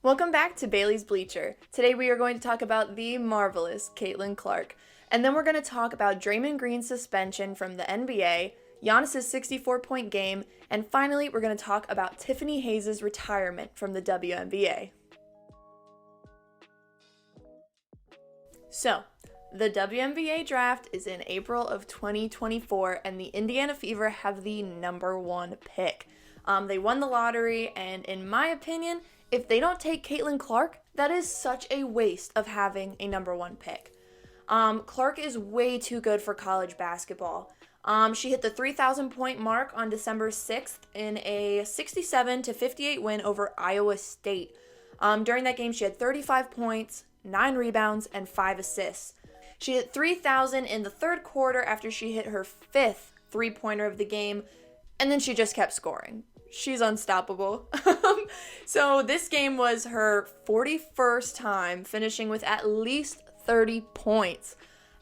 Welcome back to Baylee's Bleacher. Today we are going to talk about the marvelous Caitlin Clark. And then we're going to talk about Draymond Green's suspension from the NBA, Giannis' 64-point game, and finally we're going to talk about Tiffany Hayes' retirement from the WNBA. So, the WNBA draft is in April of 2024, and the Indiana Fever have the number one pick. They won the lottery, and in my opinion, if they don't take Caitlin Clark, that is such a waste of having a number one pick. Clark is way too good for college basketball. She hit the 3,000 point mark on December 6th in a 67-58 win over Iowa State. During that game, she had 35 points, 9 rebounds, and 5 assists. She hit 3,000 in the third quarter after she hit her 5th three-pointer of the game, and then she just kept scoring. She's unstoppable. So this game was her 41st time finishing with at least 30 points.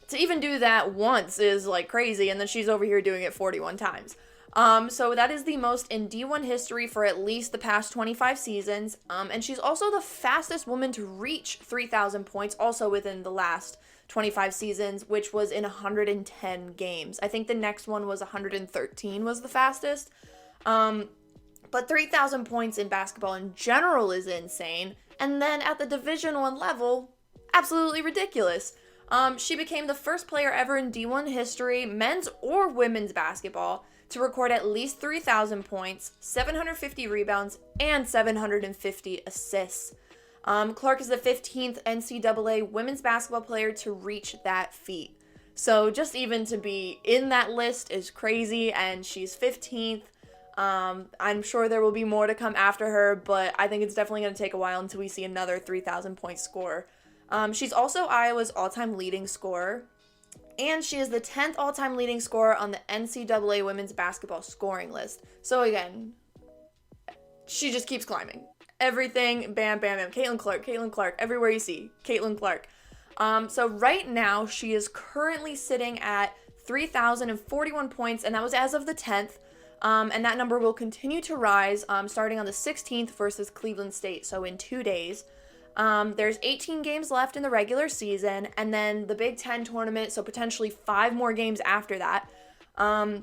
To even do that once is like crazy, and then she's over here doing it 41 times. So that is the most in D1 history for at least the past 25 seasons. And she's also the fastest woman to reach 3,000 points also within the last 25 seasons, which was in 110 games. I think the next one was 113 was the fastest. But 3,000 points in basketball in general is insane. And then at the Division I level, absolutely ridiculous. She became the first player ever in D1 history, men's or women's basketball, to record at least 3,000 points, 750 rebounds, and 750 assists. Clark is the 15th NCAA women's basketball player to reach that feat. So just even to be in that list is crazy, and she's 15th. I'm sure there will be more to come after her, but I think it's definitely going to take a while until we see another 3,000 point scorer. She's also Iowa's all-time leading scorer, and she is the 10th all-time leading scorer on the NCAA women's basketball scoring list. So again, she just keeps climbing. Everything, bam, bam, bam. Caitlin Clark, everywhere you see, Caitlin Clark. So right now, she is currently sitting at 3,041 points, and that was as of the 10th. And that number will continue to rise starting on the 16th versus Cleveland State, so in 2 days. There's 18 games left in the regular season, and then the Big Ten tournament, so potentially 5 more games after that. So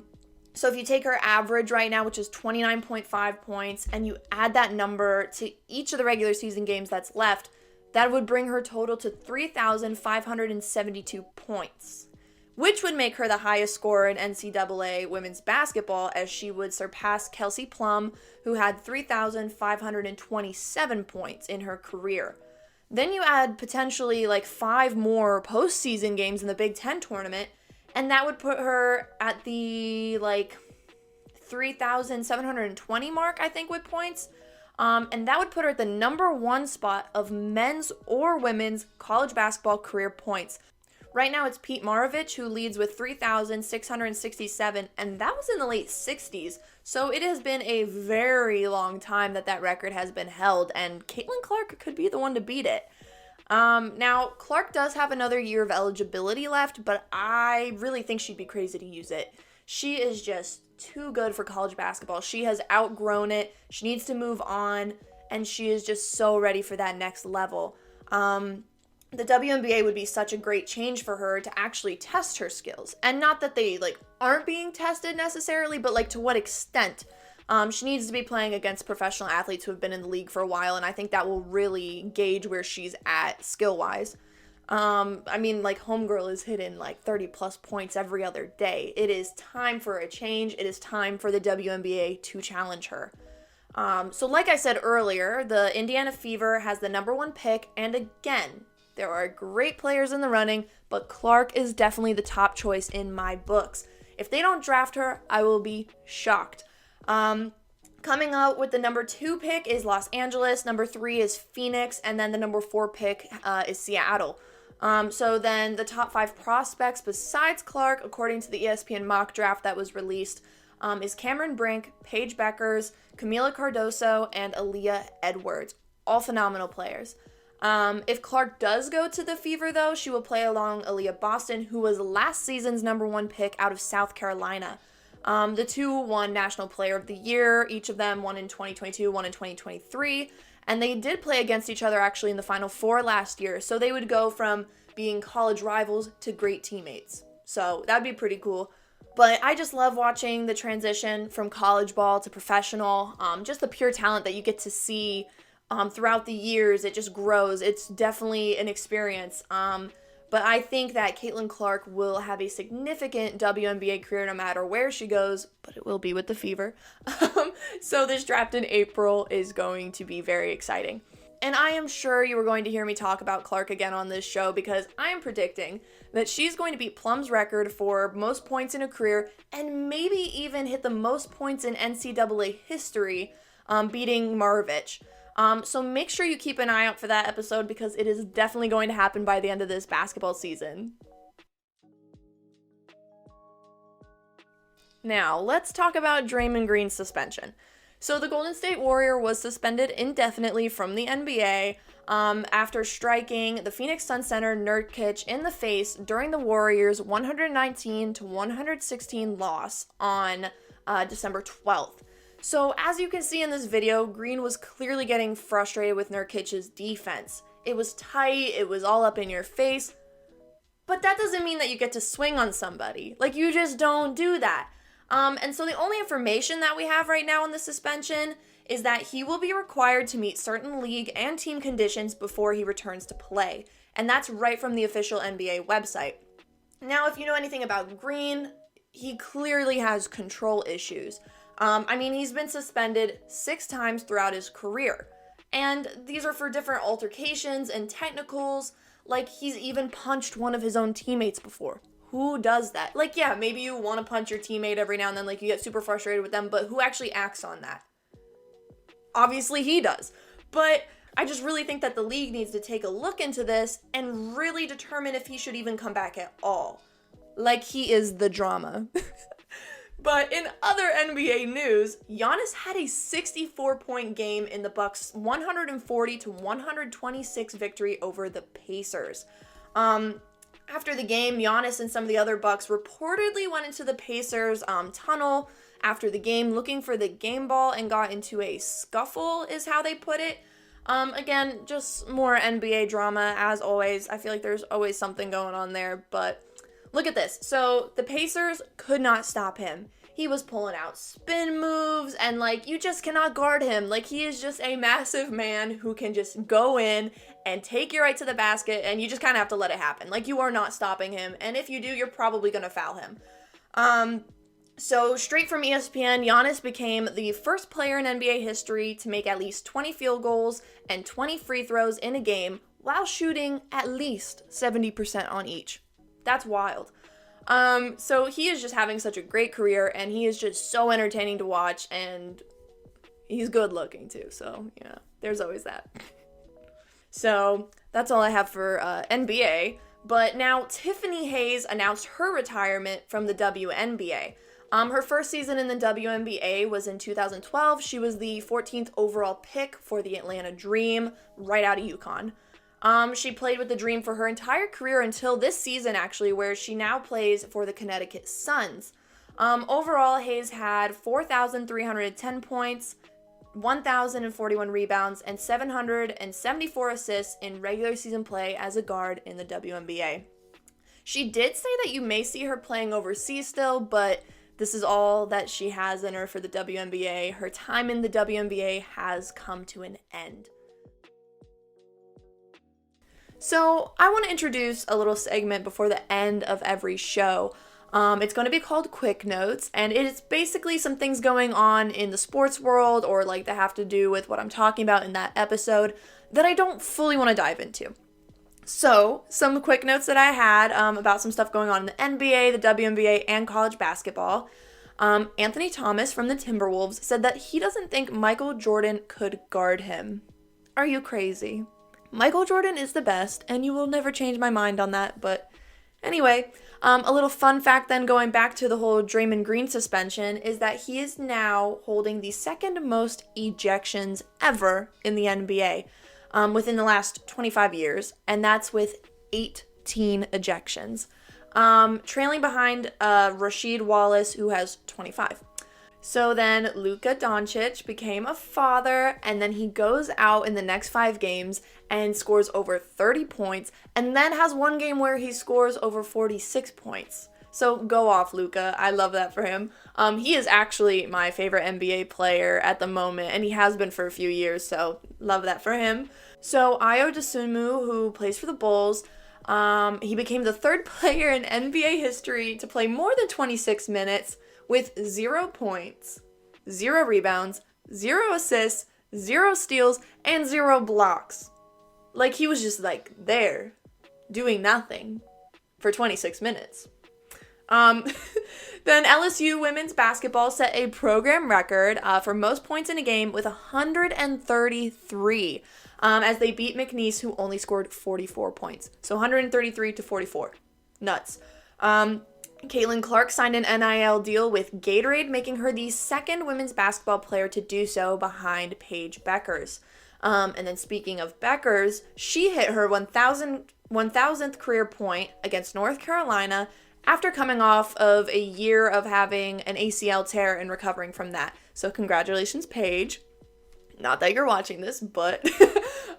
if you take her average right now, which is 29.5 points, and you add that number to each of the regular season games that's left, that would bring her total to 3,572 points. Which would make her the highest scorer in NCAA women's basketball, as she would surpass Kelsey Plum, who had 3,527 points in her career. Then you add potentially like 5 more postseason games in the Big Ten tournament, and that would put her at the 3,720 mark, I think, with points. And that would put her at the number 1 spot of men's or women's college basketball career points. Right now, it's Pete Maravich who leads with 3,667, and that was in the late 60s. So it has been a very long time that record has been held, and Caitlin Clark could be the one to beat it. Now, Clark does have another year of eligibility left, but I really think she'd be crazy to use it. She is just too good for college basketball. She has outgrown it. She needs to move on, and she is just so ready for that next level. The WNBA would be such a great change for her to actually test her skills. And not that they aren't being tested necessarily, but to what extent. She needs to be playing against professional athletes who have been in the league for a while, and I think that will really gauge where she's at skill-wise. Homegirl is hitting 30 plus points every other day. It is time for a change. It is time for the WNBA to challenge her. So like I said earlier, the Indiana Fever has the number 1 pick, and again, there are great players in the running, but Clark is definitely the top choice in my books. If they don't draft her, I will be shocked. Coming out with the number 2 pick is Los Angeles, number 3 is Phoenix, and then the number 4 pick is Seattle. So then the top 5 prospects besides Clark, according to the ESPN mock draft that was released, is Cameron Brink, Paige Beckers, Camila Cardoso, and Aaliyah Edwards. All phenomenal players. If Clark does go to the Fever, though, she will play along Aaliyah Boston, who was last season's number 1 pick out of South Carolina. The two won National Player of the Year, each of them one in 2022, one in 2023, And they did play against each other actually in the Final Four last year. So they would go from being college rivals to great teammates. So that'd be pretty cool. But I just love watching the transition from college ball to professional. Just the pure talent that you get to see throughout the years. It just grows. It's definitely an experience. But I think that Caitlin Clark will have a significant WNBA career no matter where she goes, but it will be with the Fever. So this draft in April is going to be very exciting. And I am sure you are going to hear me talk about Clark again on this show because I am predicting that she's going to beat Plum's record for most points in a career and maybe even hit the most points in NCAA history, beating Maravich. So make sure you keep an eye out for that episode because it is definitely going to happen by the end of this basketball season. Now, let's talk about Draymond Green's suspension. So the Golden State Warrior was suspended indefinitely from the NBA after striking the Phoenix Sun center Nurkic in the face during the Warriors' 119-116 loss on December 12th. So as you can see in this video, Green was clearly getting frustrated with Nurkic's defense. It was tight, it was all up in your face, but that doesn't mean that you get to swing on somebody. Like, you just don't do that. And so the only information that we have right now on the suspension is that he will be required to meet certain league and team conditions before he returns to play. And that's right from the official NBA website. Now, if you know anything about Green, he clearly has control issues. He's been suspended 6 times throughout his career. And these are for different altercations and technicals. Like, he's even punched one of his own teammates before. Who does that? Like, yeah, maybe you want to punch your teammate every now and then, like, you get super frustrated with them, but who actually acts on that? Obviously, he does. But I just really think that the league needs to take a look into this and really determine if he should even come back at all. Like, he is the drama. But in other NBA news, Giannis had a 64-point game in the Bucks' 140-126 victory over the Pacers. After the game, Giannis and some of the other Bucks reportedly went into the Pacers' tunnel after the game looking for the game ball and got into a scuffle, is how they put it. Again, just more NBA drama, as always. I feel like there's always something going on there, but look at this. So the Pacers could not stop him. He was pulling out spin moves and, like, you just cannot guard him. Like, he is just a massive man who can just go in and take you right to the basket, and you just kind of have to let it happen. Like, you are not stopping him, and if you do, you're probably going to foul him. So straight from ESPN, Giannis became the first player in NBA history to make at least 20 field goals and 20 free throws in a game while shooting at least 70% on each. That's wild. So he is just having such a great career, and he is just so entertaining to watch, and he's good looking too, so yeah, there's always that. So that's all I have for NBA, but now Tiffany Hayes announced her retirement from the WNBA. Her first season in the WNBA was in 2012. She was the 14th overall pick for the Atlanta Dream, right out of UConn. She played with the Dream for her entire career until this season, actually, where she now plays for the Connecticut Suns. Overall, Hayes had 4,310 points, 1,041 rebounds, and 774 assists in regular season play as a guard in the WNBA. She did say that you may see her playing overseas still, but this is all that she has in her for the WNBA. Her time in the WNBA has come to an end. So I want to introduce a little segment before the end of every show. It's going to be called Quick Notes, and it is basically some things going on in the sports world or like that have to do with what I'm talking about in that episode that I don't fully want to dive into. So some quick notes that I had about some stuff going on in the NBA, the WNBA, and college basketball. Anthony Thomas from the Timberwolves said that he doesn't think Michael Jordan could guard him. Are you crazy? Michael Jordan is the best, and you will never change my mind on that, but anyway, a little fun fact then going back to the whole Draymond Green suspension is that he is now holding the second most ejections ever in the NBA within the last 25 years, and that's with 18 ejections, trailing behind Rasheed Wallace, who has 25. So then Luka Doncic became a father, and then he goes out in the next 5 games and scores over 30 points, and then has one game where he scores over 46 points. So go off, Luka. I love that for him. He is actually my favorite NBA player at the moment, and he has been for a few years, so love that for him. So Ayo Dosunmu, who plays for the Bulls, he became the 3rd player in NBA history to play more than 26 minutes with 0 points, 0 rebounds, 0 assists, 0 steals, and 0 blocks. Like, he was just, like, there, doing nothing for 26 minutes. Then LSU women's basketball set a program record for most points in a game with 133 as they beat McNeese, who only scored 44 points. So 133 to 44. Nuts. Caitlin Clark signed an NIL deal with Gatorade, making her the 2nd women's basketball player to do so behind Paige Bueckers. And then speaking of Bueckers, she hit her 1,000th career point against North Carolina after coming off of a year of having an ACL tear and recovering from that. So congratulations, Paige. Not that you're watching this, but...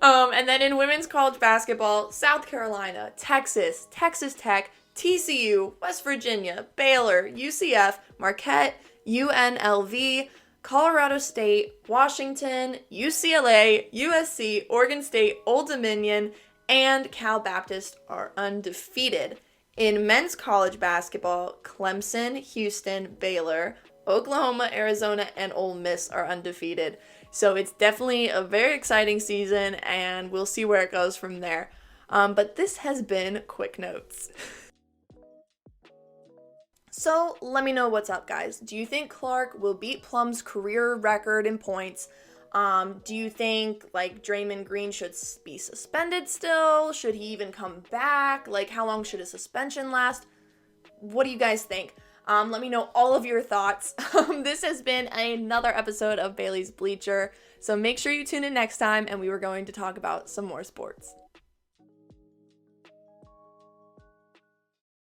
and then in women's college basketball, South Carolina, Texas, Texas Tech, TCU, West Virginia, Baylor, UCF, Marquette, UNLV, Colorado State, Washington, UCLA, USC, Oregon State, Old Dominion, and Cal Baptist are undefeated. In men's college basketball, Clemson, Houston, Baylor, Oklahoma, Arizona, and Ole Miss are undefeated. So it's definitely a very exciting season, and we'll see where it goes from there. But this has been Quick Notes. So let me know what's up, guys. Do you think Clark will beat Plum's career record in points? Do you think, like, Draymond Green should be suspended still? Should he even come back? Like, how long should his suspension last? What do you guys think? Let me know all of your thoughts. This has been another episode of Baylee's Bleacher. So make sure you tune in next time, and we were going to talk about some more sports.